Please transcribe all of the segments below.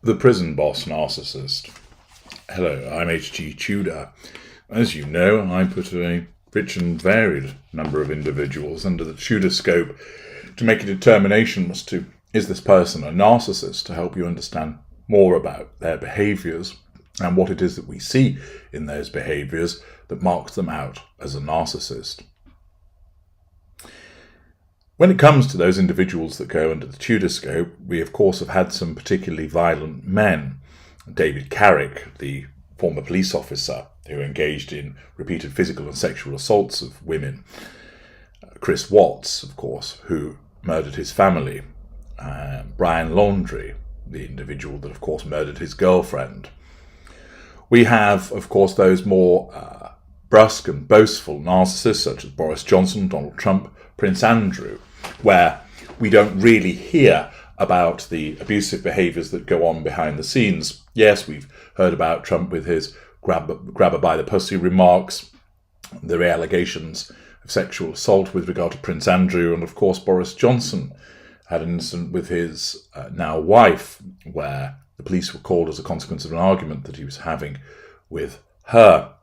The Prison Boss Narcissist. Hello, I'm H.G. Tudor. As you know, I put a rich and varied number of individuals under the Tudor scope to make a determination as to, is this person a narcissist, to help you understand more about their behaviours and what it is that we see in those behaviours that marks them out as a narcissist. When it comes to those individuals that go under the Tudor scope, we of course have had some particularly violent men. David Carrick, the former police officer who engaged in repeated physical and sexual assaults of women. Chris Watts, of course, who murdered his family. Brian Laundrie, the individual that of course murdered his girlfriend. We have, of course, those more brusque and boastful narcissists such as Boris Johnson, Donald Trump, Prince Andrew, where we don't really hear about the abusive behaviours that go on behind the scenes. Yes, we've heard about Trump with his grab her by the pussy remarks, the allegations of sexual assault with regard to Prince Andrew, and of course Boris Johnson had an incident with his now wife where the police were called as a consequence of an argument that he was having with her.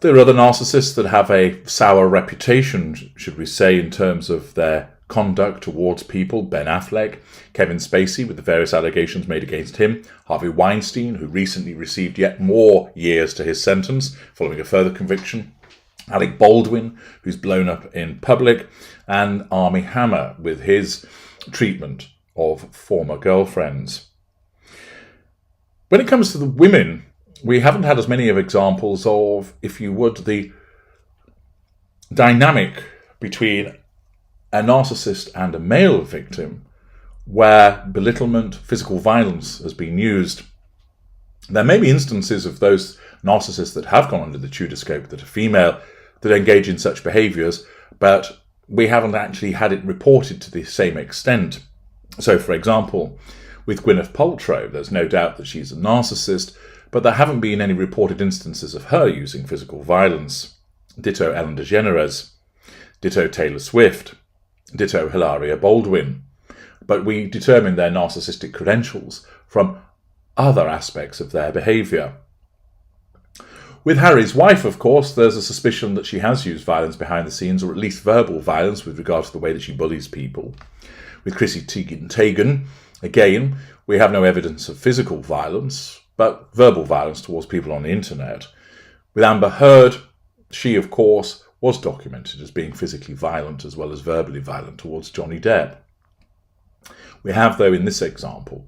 There are other narcissists that have a sour reputation, should we say, in terms of their conduct towards people. Ben Affleck, Kevin Spacey, with the various allegations made against him, Harvey Weinstein, who recently received yet more years to his sentence following a further conviction, Alec Baldwin, who's blown up in public, and Armie Hammer, with his treatment of former girlfriends. When it comes to the women, we haven't had as many of examples of, if you would, the dynamic between a narcissist and a male victim, where belittlement, physical violence has been used. There may be instances of those narcissists that have gone under the Tudor scope that are female that engage in such behaviours, but we haven't actually had it reported to the same extent. So, for example, with Gwyneth Paltrow, there's no doubt that she's a narcissist, but there haven't been any reported instances of her using physical violence. Ditto Ellen DeGeneres, ditto Taylor Swift, ditto Hilaria Baldwin. But we determine their narcissistic credentials from other aspects of their behaviour. With Harry's wife, of course, there's a suspicion that she has used violence behind the scenes, or at least verbal violence with regard to the way that she bullies people. With Chrissy Teigen, again, we have no evidence of physical violence, but verbal violence towards people on the internet. With Amber Heard, she, of course, was documented as being physically violent as well as verbally violent towards Johnny Depp. We have, though, in this example,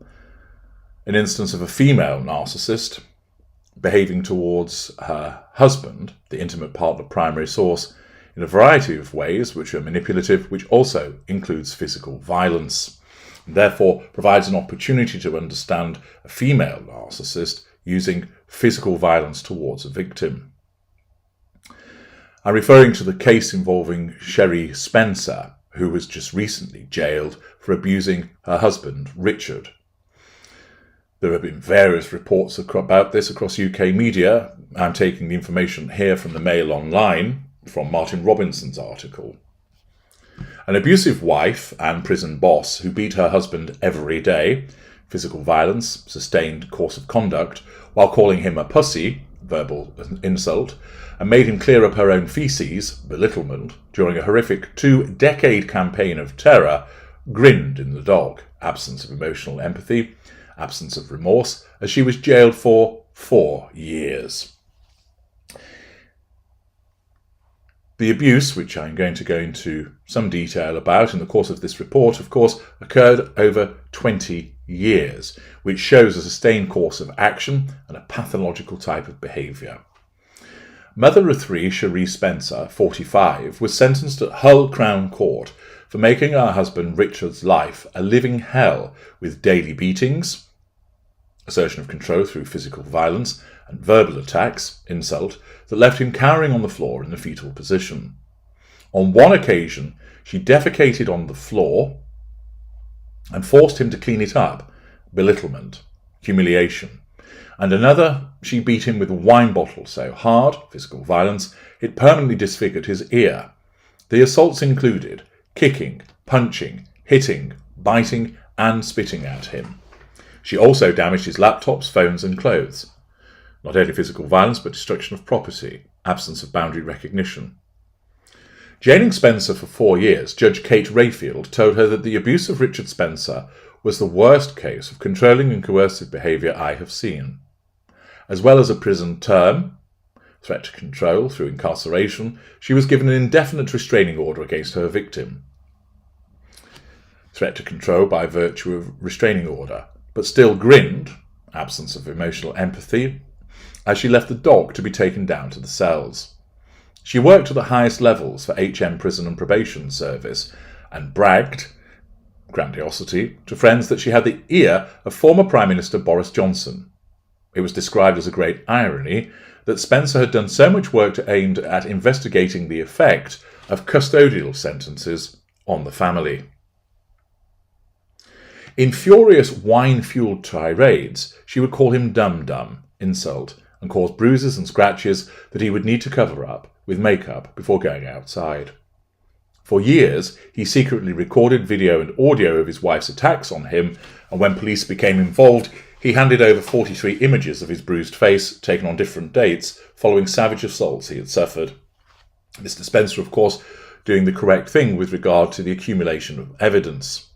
an instance of a female narcissist behaving towards her husband, the intimate partner primary source, in a variety of ways which are manipulative, which also includes physical violence. Therefore provides an opportunity to understand a female narcissist using physical violence towards a victim. I'm referring to the case involving Sheree Spencer, who was just recently jailed for abusing her husband, Richard. There have been various reports about this across UK media. I'm taking the information here from the Mail Online, from Martin Robinson's article. An abusive wife and prison boss who beat her husband every day, physical violence, sustained course of conduct, while calling him a pussy, verbal insult, and made him clear up her own feces, belittlement, during a horrific 2-decade campaign of terror, grinned in the dock, absence of emotional empathy, absence of remorse, as she was jailed for 4 years. The abuse, which I'm going to go into some detail about in the course of this report, of course, occurred over 20 years, which shows a sustained course of action and a pathological type of behaviour. Mother of 3, Sheree Spencer, 45, was sentenced at Hull Crown Court for making her husband Richard's life a living hell with daily beatings, assertion of control through physical violence, and verbal attacks, insult, that left him cowering on the floor in a fetal position. On one occasion, she defecated on the floor and forced him to clean it up, belittlement, humiliation. And another, she beat him with a wine bottle so hard, physical violence, it permanently disfigured his ear. The assaults included kicking, punching, hitting, biting, and spitting at him. She also damaged his laptops, phones and clothes. Not only physical violence, but destruction of property, absence of boundary recognition. Jailing Spencer for 4 years, Judge Kate Rayfield told her that the abuse of Richard Spencer was the worst case of controlling and coercive behaviour I have seen. As well as a prison term, threat to control through incarceration, she was given an indefinite restraining order against her victim. Threat to control by virtue of restraining order, but still grinned, absence of emotional empathy, as she left the dock to be taken down to the cells. She worked at the highest levels for HM Prison and Probation Service and bragged, grandiosity, to friends that she had the ear of former Prime Minister Boris Johnson. It was described as a great irony that Spencer had done so much work aimed at investigating the effect of custodial sentences on the family. In furious wine-fueled tirades, she would call him dum-dum, insult, and cause bruises and scratches that he would need to cover up with makeup before going outside. For years, he secretly recorded video and audio of his wife's attacks on him, and when police became involved, he handed over 43 images of his bruised face, taken on different dates, following savage assaults he had suffered. Mr. Spencer, of course, doing the correct thing with regard to the accumulation of evidence.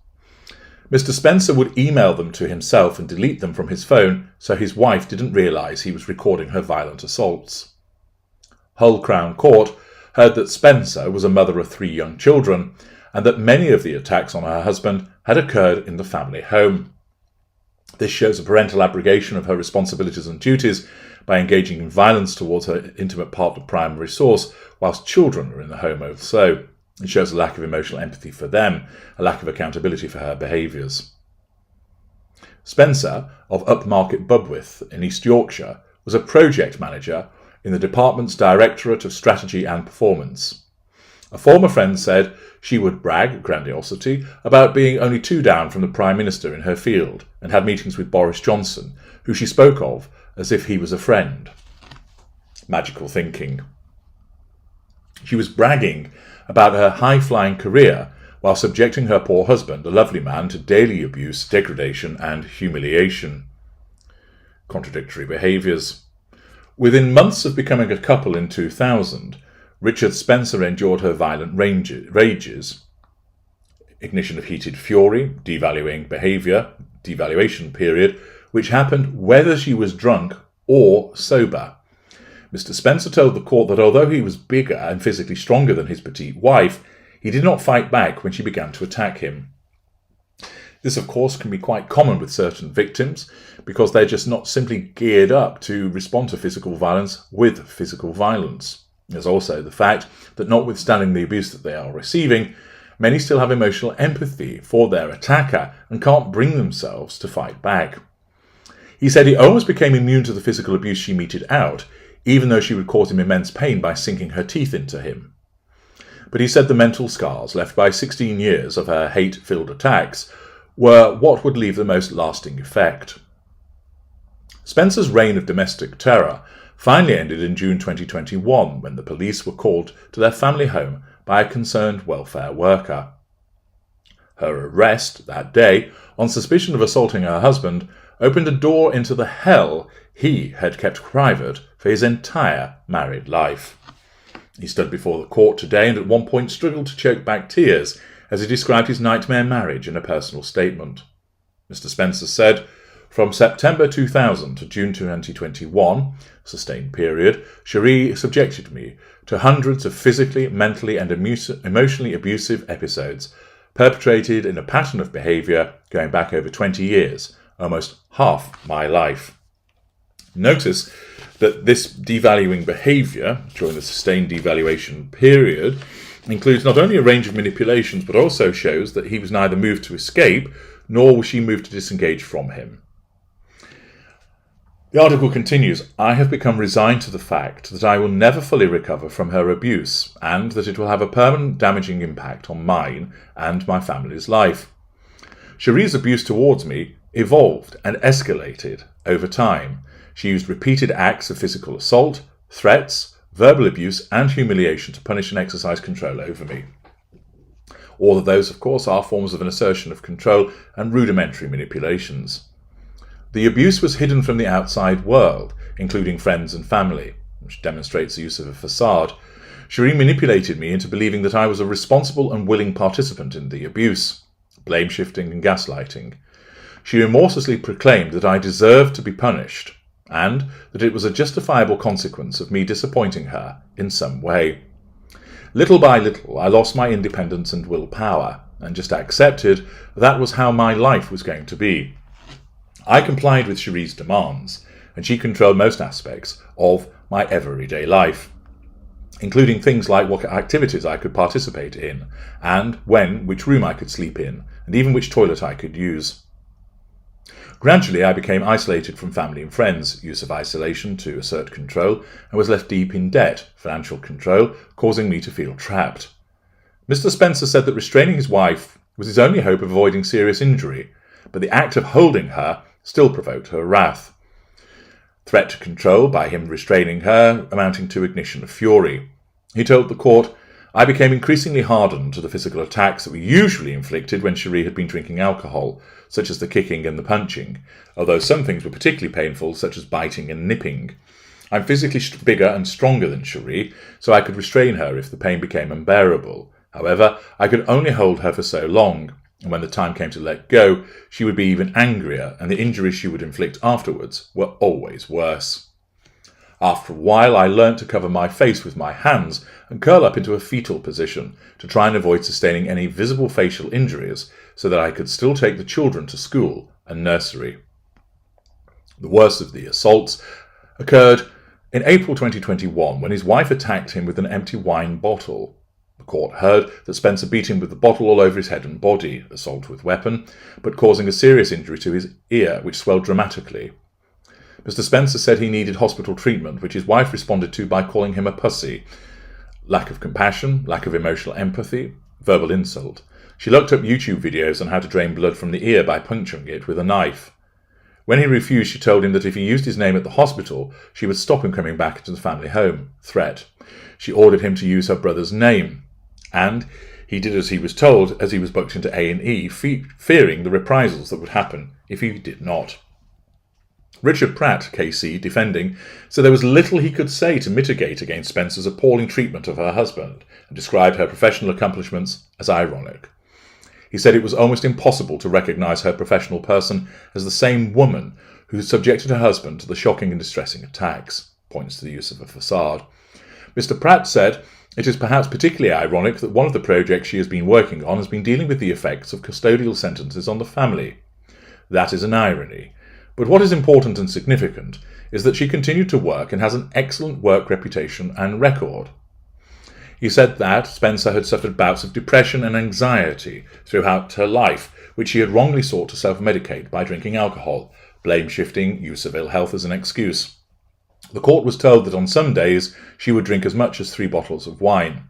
Mr. Spencer would email them to himself and delete them from his phone so his wife didn't realise he was recording her violent assaults. Hull Crown Court heard that Spencer was a mother of 3 young children and that many of the attacks on her husband had occurred in the family home. This shows a parental abrogation of her responsibilities and duties by engaging in violence towards her intimate partner primary source whilst children are in the home also. It shows a lack of emotional empathy for them, a lack of accountability for her behaviours. Spencer, of Upmarket Budworth in East Yorkshire, was a project manager in the department's Directorate of Strategy and Performance. A former friend said she would brag, grandiosity, about being only 2 down from the Prime Minister in her field and had meetings with Boris Johnson, who she spoke of as if he was a friend. Magical thinking. She was bragging about her high-flying career while subjecting her poor husband, a lovely man, to daily abuse, degradation and humiliation. Contradictory behaviours. Within months of becoming a couple in 2000, Richard Spencer endured her violent rages, ignition of heated fury, devaluing behaviour, devaluation period, which happened whether she was drunk or sober. Mr. Spencer told the court that although he was bigger and physically stronger than his petite wife, he did not fight back when she began to attack him. This, of course, can be quite common with certain victims because they're just not simply geared up to respond to physical violence with physical violence. There's also the fact that notwithstanding the abuse that they are receiving, many still have emotional empathy for their attacker and can't bring themselves to fight back. He said he almost became immune to the physical abuse she meted out, even though she would cause him immense pain by sinking her teeth into him. But he said the mental scars left by 16 years of her hate-filled attacks were what would leave the most lasting effect. Spencer's reign of domestic terror finally ended in June 2021 when the police were called to their family home by a concerned welfare worker. Her arrest that day, on suspicion of assaulting her husband, opened a door into the hell he had kept private for his entire married life. He stood before the court today and at one point struggled to choke back tears as he described his nightmare marriage in a personal statement. Mr. Spencer said, "From September 2000 to June 2021, sustained period, Sheree subjected me to hundreds of physically, mentally and emotionally abusive episodes, perpetrated in a pattern of behaviour going back over 20 years, almost half my life." Notice that this devaluing behaviour during the sustained devaluation period includes not only a range of manipulations but also shows that he was neither moved to escape nor was she moved to disengage from him. The article continues, "I have become resigned to the fact that I will never fully recover from her abuse and that it will have a permanent damaging impact on mine and my family's life. Sheree's abuse towards me evolved and escalated over time. She used repeated acts of physical assault, threats, verbal abuse and humiliation to punish and exercise control over me. All of those, of course, are forms of an assertion of control and rudimentary manipulations. The abuse was hidden from the outside world, including friends and family, which demonstrates the use of a facade. Sheree manipulated me into believing that I was a responsible and willing participant in the abuse, blame-shifting and gaslighting. She remorselessly proclaimed that I deserved to be punished, and that it was a justifiable consequence of me disappointing her in some way. Little by little, I lost my independence and willpower, and just accepted that was how my life was going to be. I complied with Sheree's demands, and she controlled most aspects of my everyday life, including things like what activities I could participate in, and when, which room I could sleep in, and even which toilet I could use. Gradually, I became isolated from family and friends, use of isolation to assert control, and was left deep in debt, financial control, causing me to feel trapped. Mr. Spencer said that restraining his wife was his only hope of avoiding serious injury, but the act of holding her still provoked her wrath. Threat to control by him restraining her, amounting to ignition of fury. He told the court, "I became increasingly hardened to the physical attacks that were usually inflicted when Sheree had been drinking alcohol, such as the kicking and the punching, although some things were particularly painful, such as biting and nipping. I'm physically bigger and stronger than Sheree, so I could restrain her if the pain became unbearable. However, I could only hold her for so long, and when the time came to let go, she would be even angrier, and the injuries she would inflict afterwards were always worse. After a while, I learnt to cover my face with my hands and curl up into a fetal position to try and avoid sustaining any visible facial injuries so that I could still take the children to school and nursery." The worst of the assaults occurred in April 2021 when his wife attacked him with an empty wine bottle. The court heard that Spencer beat him with the bottle all over his head and body, assault with weapon, but causing a serious injury to his ear, which swelled dramatically. Mr. Spencer said he needed hospital treatment, which his wife responded to by calling him a pussy. Lack of compassion, lack of emotional empathy, verbal insult. She looked up YouTube videos on how to drain blood from the ear by puncturing it with a knife. When he refused, she told him that if he used his name at the hospital, she would stop him coming back into the family home. Threat. She ordered him to use her brother's name, and he did as he was told as he was booked into A&E, fearing the reprisals that would happen if he did not. Richard Pratt, KC, defending, said there was little he could say to mitigate against Spencer's appalling treatment of her husband, and described her professional accomplishments as ironic. He said it was almost impossible to recognise her professional person as the same woman who subjected her husband to the shocking and distressing attacks, points to the use of a facade. Mr. Pratt said, "It is perhaps particularly ironic that one of the projects she has been working on has been dealing with the effects of custodial sentences on the family. That is an irony. But what is important and significant is that she continued to work and has an excellent work reputation and record." He said that Spencer had suffered bouts of depression and anxiety throughout her life, which she had wrongly sought to self-medicate by drinking alcohol, blame-shifting, use of ill health as an excuse. The court was told that on some days she would drink as much as 3 bottles of wine.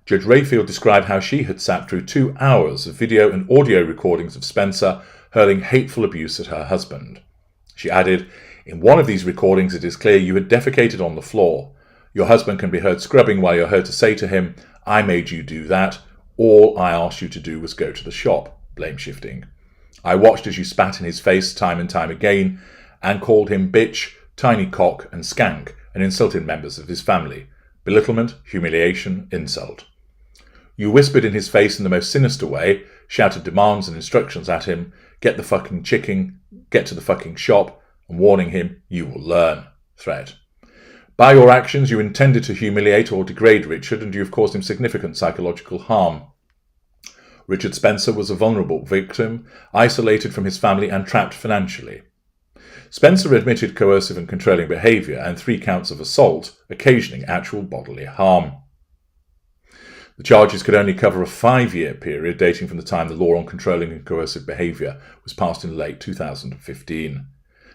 Judge Rayfield described how she had sat through 2 hours of video and audio recordings of Spencer hurling hateful abuse at her husband. She added, "In one of these recordings it is clear you had defecated on the floor. Your husband can be heard scrubbing while you're heard to say to him, 'I made you do that. All I asked you to do was go to the shop,' blame shifting. I watched as you spat in his face time and time again and called him bitch, tiny cock and skank and insulted members of his family. Belittlement, humiliation, insult. You whispered in his face in the most sinister way, shouted demands and instructions at him, get the fucking chicken, get to the fucking shop, and warning him, you will learn. Threat. By your actions, you intended to humiliate or degrade Richard, and you have caused him significant psychological harm. Richard Spencer was a vulnerable victim, isolated from his family and trapped financially. Spencer admitted coercive and controlling behaviour and 3 counts of assault, occasioning actual bodily harm. The charges could only cover a 5-year period dating from the time the law on controlling and coercive behaviour was passed in late 2015.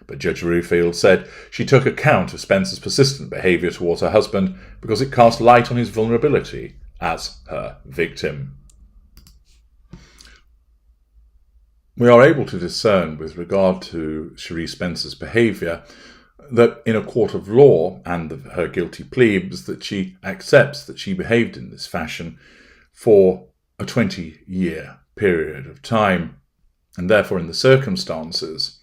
But Judge Rayfield said she took account of Spencer's persistent behaviour towards her husband because it cast light on his vulnerability as her victim. We are able to discern with regard to Sheree Spencer's behaviour that in a court of law and her guilty plea was that she accepts that she behaved in this fashion for a 20-year period of time, and therefore in the circumstances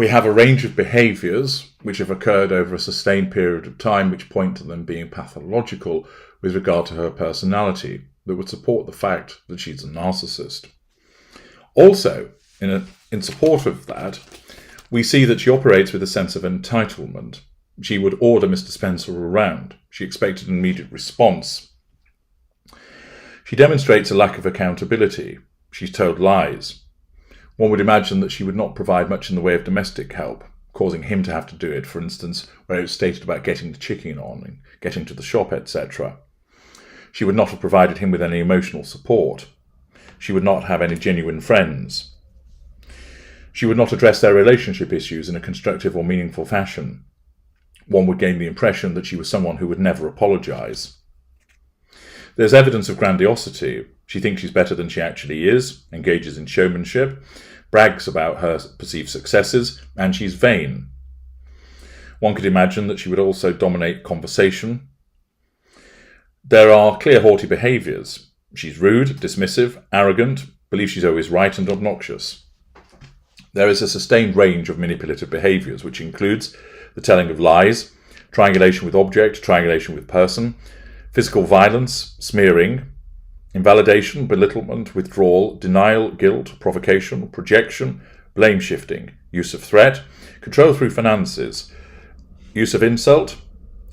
We have a range of behaviours which have occurred over a sustained period of time which point to them being pathological with regard to her personality that would support the fact that she's a narcissist. Also, in support of that, we see that she operates with a sense of entitlement. She would order Mr. Spencer around. She expected an immediate response. She demonstrates a lack of accountability. She's told lies. One would imagine that she would not provide much in the way of domestic help, causing him to have to do it, for instance, where it was stated about getting the chicken on and getting to the shop, etc. She would not have provided him with any emotional support. She would not have any genuine friends. She would not address their relationship issues in a constructive or meaningful fashion. One would gain the impression that she was someone who would never apologise. There's evidence of grandiosity. She thinks she's better than she actually is, engages in showmanship, brags about her perceived successes, and she's vain. One could imagine that she would also dominate conversation. There are clear haughty behaviours. She's rude, dismissive, arrogant, believes she's always right, and obnoxious. There is a sustained range of manipulative behaviours, which includes the telling of lies, triangulation with object, triangulation with person, physical violence, smearing, invalidation, belittlement, withdrawal, denial, guilt, provocation, projection, blame shifting, use of threat, control through finances, use of insult,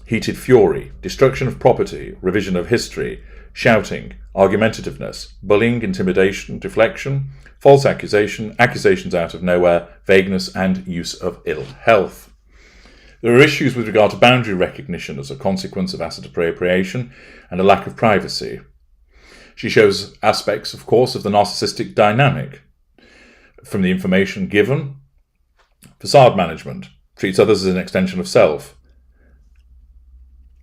heated fury, destruction of property, revision of history, shouting, argumentativeness, bullying, intimidation, deflection, false accusation, accusations out of nowhere, vagueness, and use of ill health. There are issues with regard to boundary recognition as a consequence of asset appropriation and a lack of privacy. She shows aspects, of course, of the narcissistic dynamic. From the information given, facade management, treats others as an extension of self.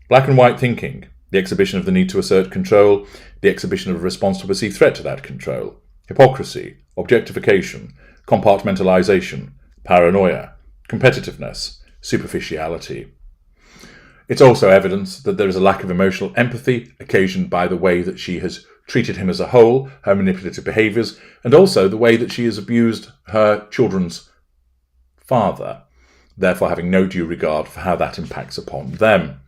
Black and white thinking, the exhibition of the need to assert control, the exhibition of a response to a perceived threat to that control. Hypocrisy, objectification, compartmentalization, paranoia, competitiveness, superficiality. It's also evidence that there is a lack of emotional empathy occasioned by the way that she has treated him as a whole, her manipulative behaviours, and also the way that she has abused her children's father, therefore having no due regard for how that impacts upon them.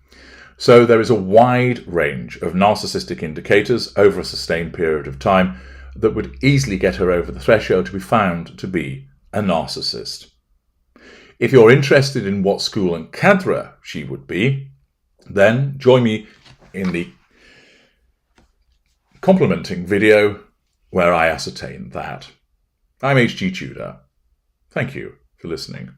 So there is a wide range of narcissistic indicators over a sustained period of time that would easily get her over the threshold to be found to be a narcissist. If you're interested in what school and cadre she would be, then join me in the complementing video where I ascertain that. I'm H.G. Tudor. Thank you for listening.